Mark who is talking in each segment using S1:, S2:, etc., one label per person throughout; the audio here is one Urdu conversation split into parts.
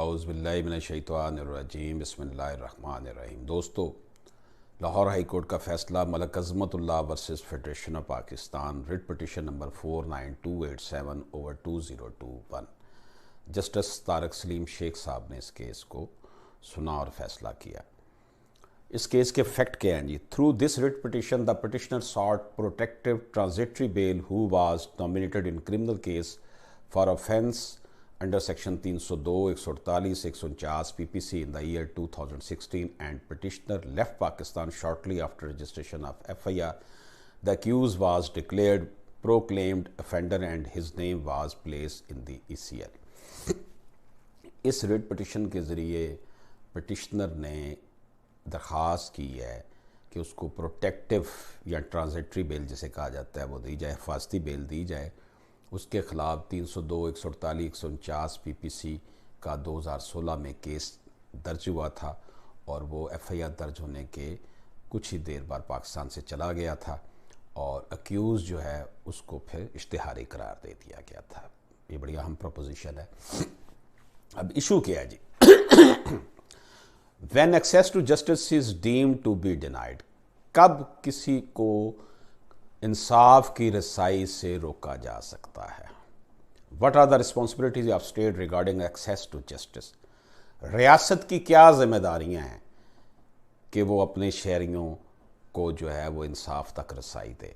S1: اعوذ باللہ من الشیطان الرجیم بسم اللہ الرحمن الرحیم۔ دوستو، لاہور ہائی کورٹ کا فیصلہ Malik Azmat Ullah versus federation of Pakistan, writ petition number 49287/2021۔ Justice Tariq Saleem Sheikh صاحب نے اس کیس کو سنا اور فیصلہ کیا۔ اس کیس کے فیکٹ کیا ہیں جی؟ Through this writ petition the petitioner sought protective transitory bail he was nominated in criminal case for offense under section 302, 148, 149 PPC in the year 2016 and petitioner left Pakistan shortly after registration of FIR. The accused was declared proclaimed offender and his name was placed in the ECL. اس ریٹ پٹیشن کے ذریعے پٹیشنر نے درخواست کی ہے کہ اس کو پروٹیکٹیو یا ٹرانزٹری بیل جسے کہا جاتا ہے وہ دی جائے، حفاظتی بیل دی جائے۔ اس کے خلاف 302، 148، 149 PPC کا 2016 میں کیس درج ہوا تھا اور وہ FIR درج ہونے کے کچھ ہی دیر بعد پاکستان سے چلا گیا تھا اور اکیوز جو ہے اس کو پھر اشتہاری قرار دے دیا گیا تھا۔ یہ بڑی اہم پروپوزیشن ہے۔ اب ایشو کیا ہے جی؟ When access to justice is deemed to be denied، کب کسی کو انصاف کی رسائی سے روکا جا سکتا ہے؟ What are the responsibilities of state regarding access to justice؟ ریاست کی کیا ذمہ داریاں ہیں کہ وہ اپنے شہریوں کو جو ہے وہ انصاف تک رسائی دے؟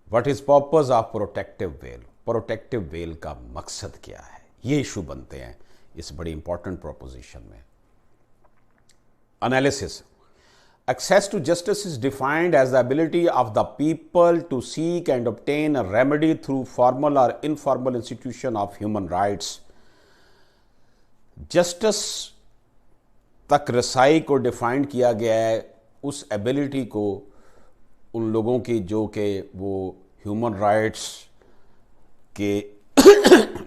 S1: What is purpose of protective bail؟ Protective bail کا مقصد کیا ہے؟ یہ ایشو بنتے ہیں اس بڑی امپورٹنٹ پروپوزیشن میں۔ Analysis: Access to justice is defined as the ability of the people to seek and obtain a remedy through formal or informal institution of human rights۔ Justice تک رسائی کو ڈیفائن کیا گیا ہے اس ایبلٹی کو ان لوگوں کی جو کہ وہ ہیومن رائٹس کے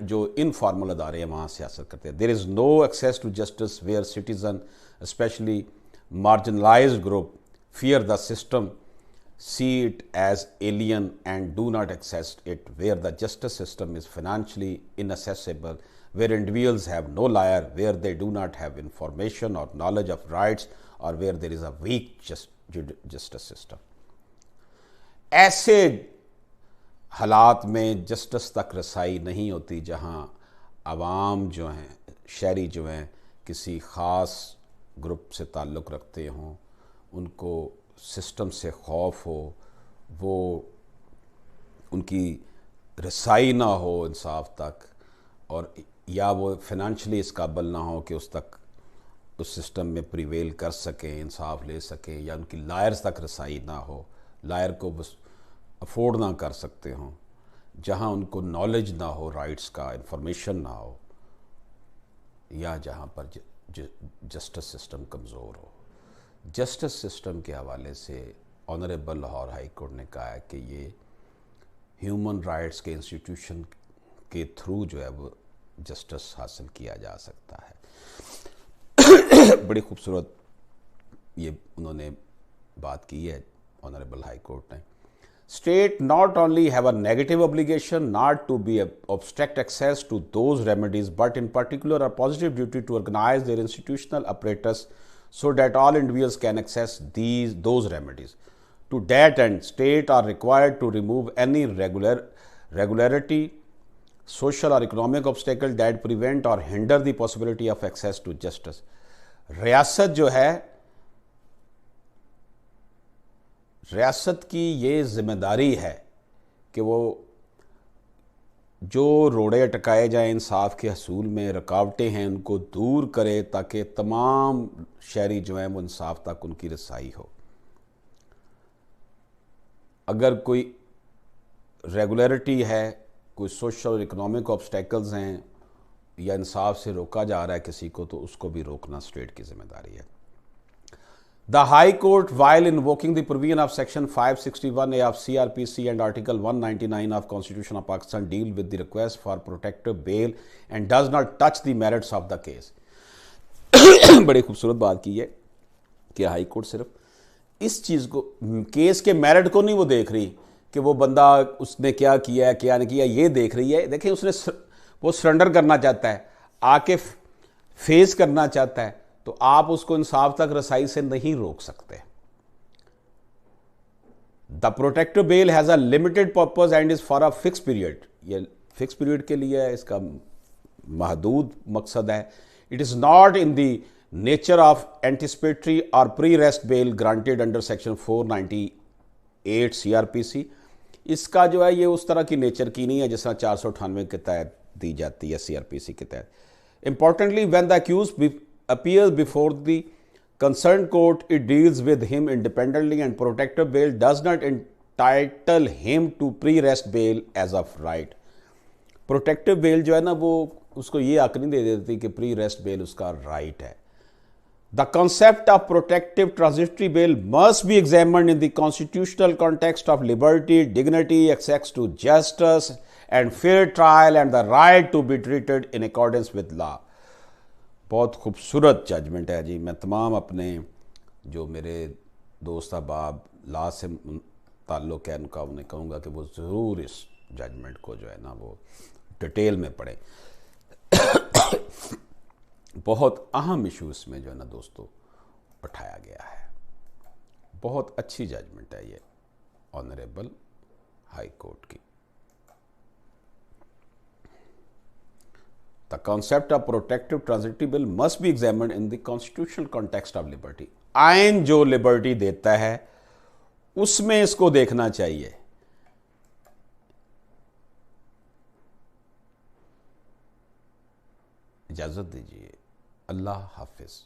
S1: جو انفارمل ادارے ہیں وہاں سے حاصل کرتے ہیں۔ There is no access to justice where citizen, especially marginalized group, fear the system, see it as alien and do not access it, where the justice system is financially inaccessible, where individuals have no lawyer, where they do not have information or knowledge of rights, or where there is a weak justice system۔ ایسے حالات میں جسٹس تک رسائی نہیں ہوتی جہاں عوام جو ہیں، شہری جو ہیں، کسی خاص گروپ سے تعلق رکھتے ہوں، ان کو سسٹم سے خوف ہو، وہ ان کی رسائی نہ ہو انصاف تک، اور یا وہ فائنینشلی اس قابل نہ ہو کہ اس تک اس سسٹم میں پریویل کر سکیں، انصاف لے سکیں، یا ان کی لائرز تک رسائی نہ ہو، لائر کو بس افورڈ نہ کر سکتے ہوں، جہاں ان کو نالج نہ ہو رائٹس کا، انفارمیشن نہ ہو، یا جہاں پر جسٹس سسٹم کمزور ہو۔ جسٹس سسٹم کے حوالے سے آنریبل لاہور ہائی کورٹ نے کہا ہے کہ یہ ہیومن رائٹس کے انسٹیٹیوشن کے تھرو جو ہے وہ جسٹس حاصل کیا جا سکتا ہے۔ بڑی خوبصورت یہ انہوں نے بات کی ہے آنریبل ہائی کورٹ نے۔ State not only have a negative obligation not to be obstruct access to those remedies, but in particular a positive duty to organize their institutional apparatus so that all individuals can access those remedies. To that end, state are required to remove any regularity, social or economic obstacle that prevent or hinder the possibility of access to justice۔ ریاست جو ہے، ریاست کی یہ ذمہ داری ہے کہ وہ جو روڑے اٹکائے جائیں انصاف کے حصول میں، رکاوٹیں ہیں، ان کو دور کرے تاکہ تمام شہری جو ہیں وہ انصاف تک ان کی رسائی ہو۔ اگر کوئی ریگولیرٹی ہے، کوئی سوشل اور اکنامک آبسٹیکلز ہیں، یا انصاف سے روکا جا رہا ہے کسی کو، تو اس کو بھی روکنا اسٹیٹ کی ذمہ داری ہے۔ The High Court, while invoking the provision of Section 561A of CRPC and Article 199 of Constitution of Pakistan, deal with the request for protective bail and does not touch the merits of the case۔ بڑی خوبصورت بات کی ہے کہ ہائی کورٹ صرف اس چیز کو، کیس کے میرٹ کو نہیں وہ دیکھ رہی کہ وہ بندہ اس نے کیا کیا ہے کیا نہیں کیا، یہ دیکھ رہی ہے۔ دیکھیں، اس نے وہ سرنڈر کرنا چاہتا ہے، آ کے فیس کرنا چاہتا ہے تو آپ اس کو انصاف تک رسائی سے نہیں روک سکتے. The protective bail has a limited purpose and is for a fix period. یہ فکس پیریڈ کے لیے ہے, اس کا محدود مقصد ہے. It is not in the nature of anticipatory اور pre arrest bail granted under section 498 CRPC. اس کا جو ہے یہ اس طرح کی نیچر کی نہیں ہے جس طرح 498 کے تحت دی جاتی ہے CRPC کے تحت. Importantly, when the accused appears before the concerned court, it deals with him independently and protective bail does not entitle him to pre-arrest bail as of right. Protective bail جو ہے نا وہ اس کو یہ حق نہیں دے دیتی کہ pre-arrest bail اس کا right ہے. The concept of protective transitory bail must be examined in the constitutional context of liberty, dignity, access to justice and fair trial and the right to be treated in accordance with law. بہت خوبصورت ججمنٹ ہے جی. میں تمام اپنے جو میرے دوست احباب لا سے تعلق ہے ان کا انہیں کہوں گا کہ وہ ضرور اس ججمنٹ کو جو ہے نا وہ ڈیٹیل میں پڑھیں. بہت اہم ایشو اس میں جو ہے نا دوستو اٹھایا گیا ہے. بہت اچھی ججمنٹ ہے یہ آنریبل ہائی کورٹ کی. The concept of protective transitory bill must be examined in the constitutional context of liberty. آئین جو لبرٹی دیتا ہے اس میں اس کو دیکھنا چاہیے. اجازت دیجیے. اللہ حافظ.